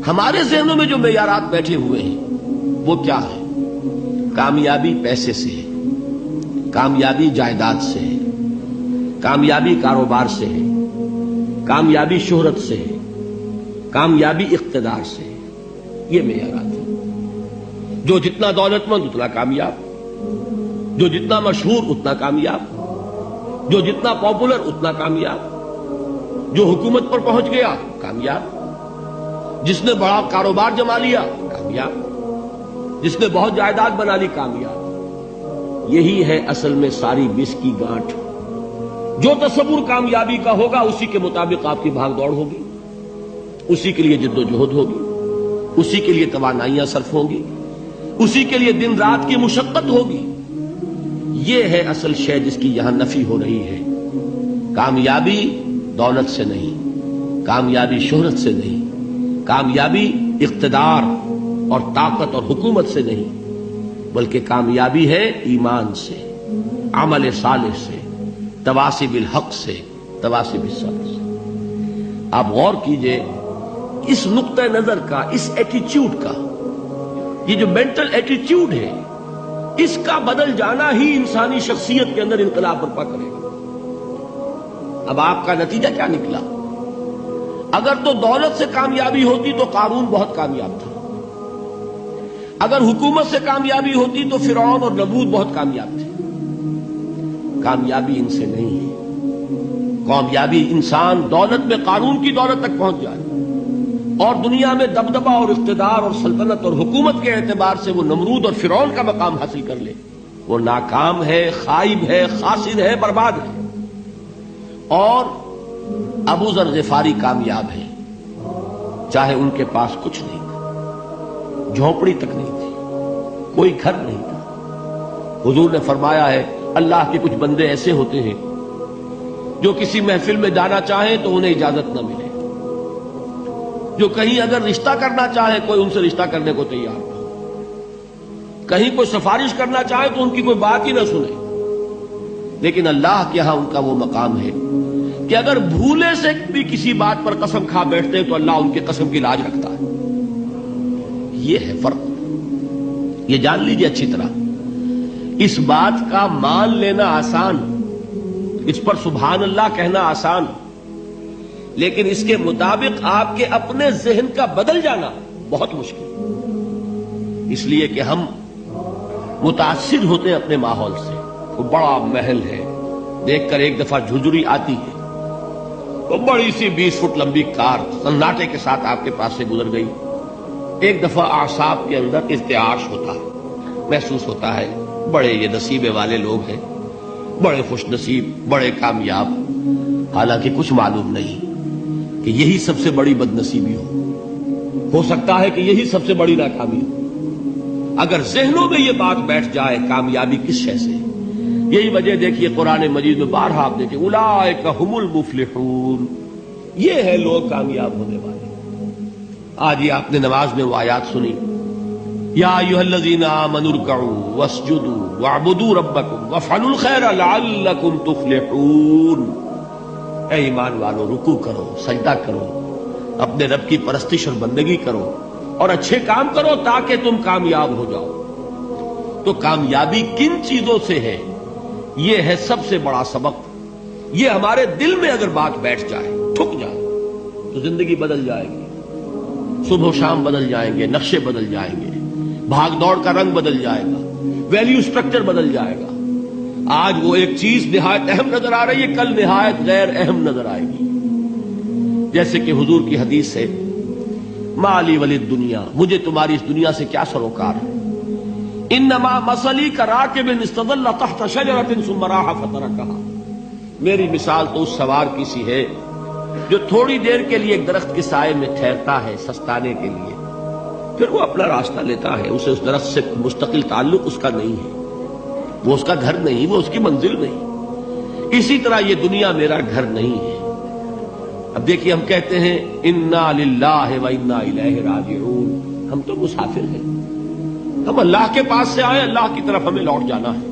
ہمارے ذہنوں میں جو معیارات بیٹھے ہوئے ہیں وہ کیا ہے؟ کامیابی پیسے سے ہے، کامیابی جائیداد سے ہے، کامیابی کاروبار سے ہے، کامیابی شہرت سے ہے، کامیابی اقتدار سے ہے. یہ معیارات ہیں. جو جتنا دولت مند اتنا کامیاب، جو جتنا مشہور اتنا کامیاب، جو جتنا پاپولر اتنا کامیاب، جو حکومت پر پہنچ گیا کامیاب، جس نے بڑا کاروبار جما لیا کامیاب، جس نے بہت جائیداد بنا لی کامیاب. یہی ہے اصل میں ساری بس کی گانٹھ. جو تصور کامیابی کا ہوگا اسی کے مطابق آپ کی بھاگ دوڑ ہوگی، اسی کے لیے جد و جہد ہوگی، اسی کے لیے توانائیاں صرف ہوں گی، اسی کے لیے دن رات کی مشقت ہوگی. یہ ہے اصل شے جس کی یہاں نفی ہو رہی ہے. کامیابی دولت سے نہیں، کامیابی شہرت سے نہیں، کامیابی اقتدار اور طاقت اور حکومت سے نہیں، بلکہ کامیابی ہے ایمان سے، عمل صالح سے، تواصی بالحق سے، تواصی بالصبر سے. آپ غور کیجئے اس نقطہ نظر کا، اس ایٹیچیوڈ کا، یہ جو مینٹل ایٹیچیوڈ ہے اس کا بدل جانا ہی انسانی شخصیت کے اندر انقلاب برپا کرے گا. اب آپ کا نتیجہ کیا نکلا؟ اگر تو دولت سے کامیابی ہوتی تو قارون بہت کامیاب تھا، اگر حکومت سے کامیابی ہوتی تو فرعون اور نمرود بہت کامیاب تھے. کامیابی ان سے نہیں ہے. کامیابی انسان دولت میں قارون کی دولت تک پہنچ جائے اور دنیا میں دبدبہ اور اقتدار اور سلطنت اور حکومت کے اعتبار سے وہ نمرود اور فرعون کا مقام حاصل کر لے، وہ ناکام ہے، خائب ہے، خاسر ہے، برباد ہے. اور ابو ذر غفاری کامیاب ہے، چاہے ان کے پاس کچھ نہیں تھا، جھونپڑی تک نہیں تھی، کوئی گھر نہیں تھا. حضور نے فرمایا ہے اللہ کے کچھ بندے ایسے ہوتے ہیں جو کسی محفل میں جانا چاہیں تو انہیں اجازت نہ ملے، جو کہیں اگر رشتہ کرنا چاہے کوئی ان سے رشتہ کرنے کو تیار نہ، کہیں کوئی سفارش کرنا چاہے تو ان کی کوئی بات ہی نہ سنے. لیکن اللہ کے ہاں ان کا وہ مقام ہے کہ اگر بھولے سے بھی کسی بات پر قسم کھا بیٹھتے تو اللہ ان کے قسم کی لاج رکھتا ہے. یہ ہے فرق. یہ جان لیجیے اچھی طرح. اس بات کا مان لینا آسان، اس پر سبحان اللہ کہنا آسان، لیکن اس کے مطابق آپ کے اپنے ذہن کا بدل جانا بہت مشکل. اس لیے کہ ہم متاثر ہوتے ہیں اپنے ماحول سے. وہ بڑا محل ہے، دیکھ کر ایک دفعہ جھجری آتی ہے، وہ بڑی سی 20 فٹ لمبی کار سناٹے کے ساتھ آپ کے پاس سے گزر گئی. ایک دفعہ اعصاب کے اندر ارتعاش ہوتا ہے، محسوس ہوتا ہے بڑے یہ نصیبے والے لوگ ہیں، بڑے خوش نصیب، بڑے کامیاب. حالانکہ کچھ معلوم نہیں کہ یہی سب سے بڑی بد نصیبی ہو سکتا ہے کہ یہی سب سے بڑی ناکامی ہو. اگر ذہنوں میں یہ بات بیٹھ جائے کامیابی کس شے سے. یہی وجہ دیکھیے قرآن مجید میں بارہا آپ دیکھیں اولئک ھم المفلحون، یہ ہے لوگ کامیاب ہونے والے. آج یہ آپ نے نماز میں وہ آیات سنی، یا ایھا الذین آمنوا ارکعوا واسجدوا واعبدوا ربکم وافعلوا الخیر لعلکم تفلحون. اے ایمان والو، رکوع کرو، سجدہ کرو، اپنے رب کی پرستش اور بندگی کرو اور اچھے کام کرو تاکہ تم کامیاب ہو جاؤ. تو کامیابی کن چیزوں سے ہے؟ یہ ہے سب سے بڑا سبق. یہ ہمارے دل میں اگر بات بیٹھ جائے، ٹھک جائے، تو زندگی بدل جائے گی. صبح و شام بدل جائیں گے، نقشے بدل جائیں گے، بھاگ دوڑ کا رنگ بدل جائے گا، ویلیو سٹرکچر بدل جائے گا. آج وہ ایک چیز نہایت اہم نظر آ رہی ہے، کل نہایت غیر اہم نظر آئے گی. جیسے کہ حضور کی حدیث ہے مالی ولی دنیا، مجھے تمہاری اس دنیا سے کیا سروکار ہے. انما مثلی کراکب استظل تحت شجرۃ ثم راح فترکها، میری مثال تو اس سوار کی سی ہے جو تھوڑی دیر کے لیے ایک درخت کے سائے میں ٹھہرتا ہے سستانے کے لیے، پھر وہ اپنا راستہ لیتا ہے. اسے اس درخت سے مستقل تعلق اس کا نہیں ہے، وہ اس کا گھر نہیں، وہ اس کی منزل نہیں. اسی طرح یہ دنیا میرا گھر نہیں ہے. اب دیکھیے ہم کہتے ہیں انا للہ و انا الیہ راجعون، ہم تو مسافر ہیں، ہم اللہ کے پاس سے آئے، اللہ کی طرف ہمیں لوٹ جانا ہے.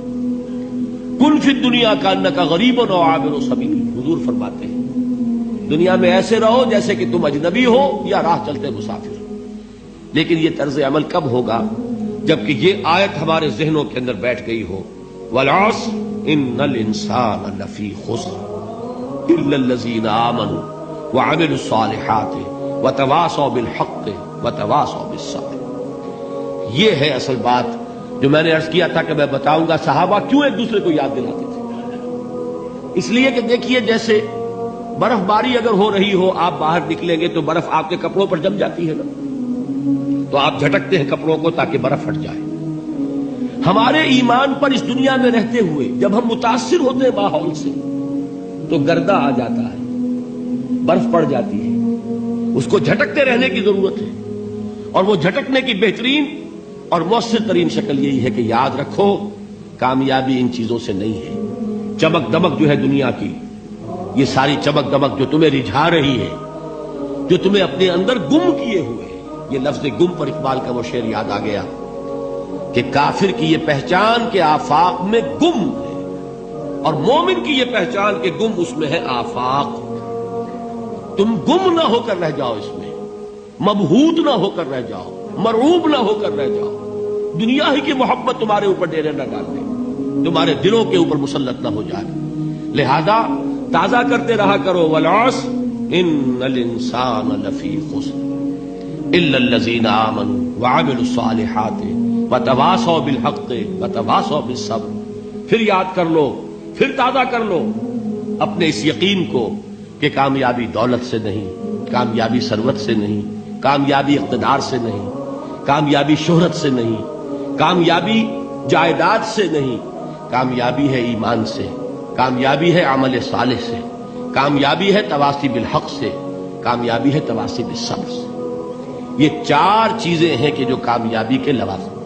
کن فی الدنیا کانک غریب و عابر سبیل، حضور فرماتے ہیں دنیا میں ایسے رہو جیسے کہ تم اجنبی ہو یا راہ چلتے مسافر. لیکن یہ طرز عمل کب ہوگا؟ جبکہ یہ آیت ہمارے ذہنوں کے اندر بیٹھ گئی ہو، والعصر ان الانسان لفی خسر الا الذین آمنوا وعملوا الصالحات وتواصوا بالحق وتواصوا بالصبر۔ یہ ہے اصل بات جو میں نے عرض کیا تھا کہ میں بتاؤں گا صحابہ کیوں ایک دوسرے کو یاد دلاتے تھے۔ اس لیے کہ دیکھیے جیسے برف باری اگر ہو رہی ہو، آپ باہر نکلیں گے تو برف آپ کے کپڑوں پر جم جاتی ہے نا، تو آپ جھٹکتے ہیں کپڑوں کو تاکہ برف ہٹ جائے۔ ہمارے ایمان پر اس دنیا میں رہتے ہوئے جب ہم متاثر ہوتے ہیں ماحول سے تو گردہ آ جاتا ہے، برف پڑ جاتی ہے، اس کو جھٹکتے رہنے کی ضرورت ہے۔ اور وہ جھٹکنے کی بہترین اور مؤثر ترین شکل یہی ہے کہ یاد رکھو کامیابی ان چیزوں سے نہیں ہے۔ چمک دمک جو ہے دنیا کی، یہ ساری چمک دمک جو تمہیں رجھا رہی ہے، جو تمہیں اپنے اندر گم کیے ہوئے، یہ لفظ گم پر اقبال کا وہ شعر یاد آ گیا کہ کافر کی یہ پہچان کے آفاق میں گم ہے، اور مومن کی یہ پہچان کے گم اس میں ہے آفاق۔ تم گم نہ ہو کر رہ جاؤ، اس میں مبہوت نہ ہو کر رہ جاؤ، مرعوب نہ ہو کر رہ جاؤ، دنیا ہی کی محبت تمہارے اوپر ڈیرے نہ ڈال دے، تمہارے دلوں کے اوپر مسلط نہ ہو جائے۔ لہذا تازہ کرتے رہا کرو، والعصر ان الانسان لفی خسر الا الذین آمنوا وعملوا الصالحات وتواصوا بالحق وتواصوا بالصبر۔ پھر یاد کر لو، پھر تازہ کر لو اپنے اس یقین کو کہ کامیابی دولت سے نہیں، کامیابی ثروت سے نہیں، کامیابی اقتدار سے نہیں، کامیابی شہرت سے نہیں، کامیابی جائیداد سے نہیں، کامیابی ہے ایمان سے، کامیابی ہے عمل صالح سے، کامیابی ہے تواصی بالحق سے، کامیابی ہے تواصی بالصبر سے۔ یہ چار چیزیں ہیں کہ جو کامیابی کے لوازم